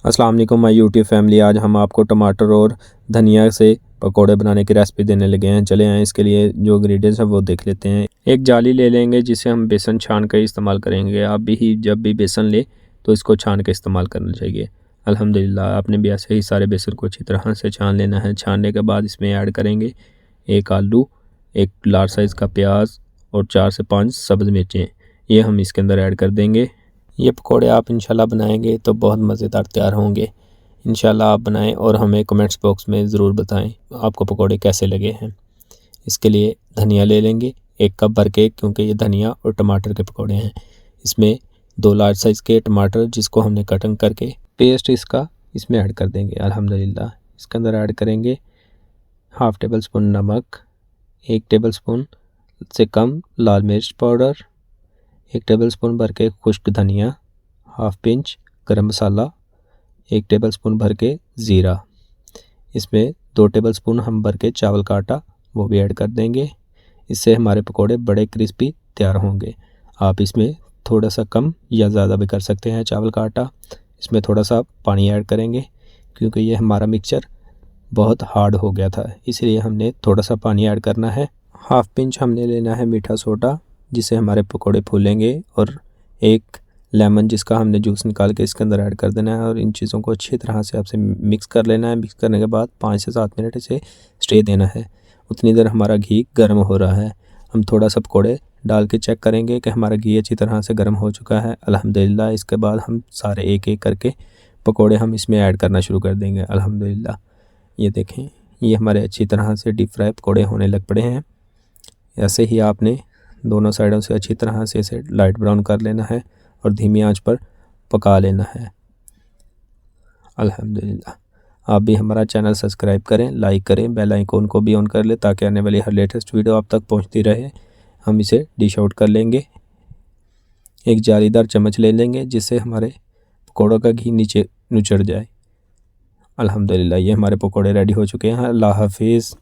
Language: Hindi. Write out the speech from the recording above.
अस्सलाम वालेकुम माय यूट्यूब फैमिली। आज हम आपको टमाटर और धनिया से पकोड़े बनाने की रेसिपी देने लगे हैं। चले आए, इसके लिए जो इंग्रेडिएंट्स हैं वो देख लेते हैं। एक जाली ले लेंगे जिसे हम बेसन छान कर इस्तेमाल करेंगे। आप भी जब भी बेसन ले तो इसको छान के इस्तेमाल करना चाहिए। अल्हम्दुलिल्लाह आपने भी ऐसे ही सारे बेसन को अच्छी तरह से छान लेना है। छानने के बाद इसमें ऐड करेंगे एक आलू, एक लार्ज साइज़ का प्याज और 4 से 5 सब्ज़ मिर्चें। ये हम इसके अंदर ऐड कर देंगे। ये पकोड़े आप इंशाल्लाह बनाएंगे तो बहुत मज़ेदार तैयार होंगे। इंशाल्लाह आप बनाएं और हमें कमेंट्स बॉक्स में ज़रूर बताएं आपको पकोड़े कैसे लगे हैं। इसके लिए धनिया ले लेंगे 1 कप भर के, क्योंकि ये धनिया और टमाटर के पकोड़े हैं। इसमें 2 लार्ज साइज़ के टमाटर जिसको हमने कटिंग करके पेस्ट इसका इसमें ऐड कर देंगे। अल्हम्दुलिल्लाह इसके अंदर ऐड करेंगे हाफ़ टेबल स्पून नमक, 1 टेबल स्पून से कम लाल मिर्च पाउडर, 1 टेबल स्पून भर के खुश्क धनिया, हाफ़ पिंच गरम मसाला, 1 टेबल स्पून भर के ज़ीरा। इसमें 2 टेबल स्पून हम भर के चावल का आटा वो भी ऐड कर देंगे। इससे हमारे पकोड़े बड़े क्रिस्पी तैयार होंगे। आप इसमें थोड़ा सा कम या ज़्यादा भी कर सकते हैं चावल का आटा। इसमें थोड़ा सा पानी ऐड करेंगे क्योंकि ये हमारा मिक्सचर बहुत हार्ड हो गया था, इसलिए हमने थोड़ा सा पानी ऐड करना है। हाफ़ पिंच हमने लेना है मीठा सोडा जिससे हमारे पकोड़े फूलेंगे, और 1 लेमन जिसका हमने जूस निकाल के इसके अंदर ऐड कर देना है। और इन चीज़ों को अच्छी तरह से आपसे मिक्स कर लेना है। मिक्स करने के बाद 5 से 7 मिनट इसे स्टे देना है। उतनी देर हमारा घी गर्म हो रहा है। हम थोड़ा सा पकोड़े डाल के चेक करेंगे कि हमारा घी अच्छी तरह से गर्म हो चुका है। अल्हम्दुलिल्लाह इसके बाद हम सारे एक-एक करके पकोड़े हम इसमें ऐड करना शुरू कर देंगे। अल्हम्दुलिल्लाह ये देखें, ये हमारे अच्छी तरह से डीप फ्राई पकोड़े होने लग पड़े हैं। ऐसे ही आपने दोनों साइडों से अच्छी तरह से इसे लाइट ब्राउन कर लेना है और धीमी आंच पर पका लेना है। अल्हम्दुलिल्लाह आप भी हमारा चैनल सब्सक्राइब करें, लाइक करें, बेल आइकॉन को भी ऑन कर लें ताकि आने वाली हर लेटेस्ट वीडियो आप तक पहुंचती रहे। हम इसे डिश आउट कर लेंगे। एक जालीदार चम्मच ले लेंगे जिससे हमारे पकौड़ों का घी नीचे नुचड़ जाए। अल्हम्दुलिल्लाह ये हमारे पकौड़े रेडी हो चुके हैं। अल्लाह हाफिज़।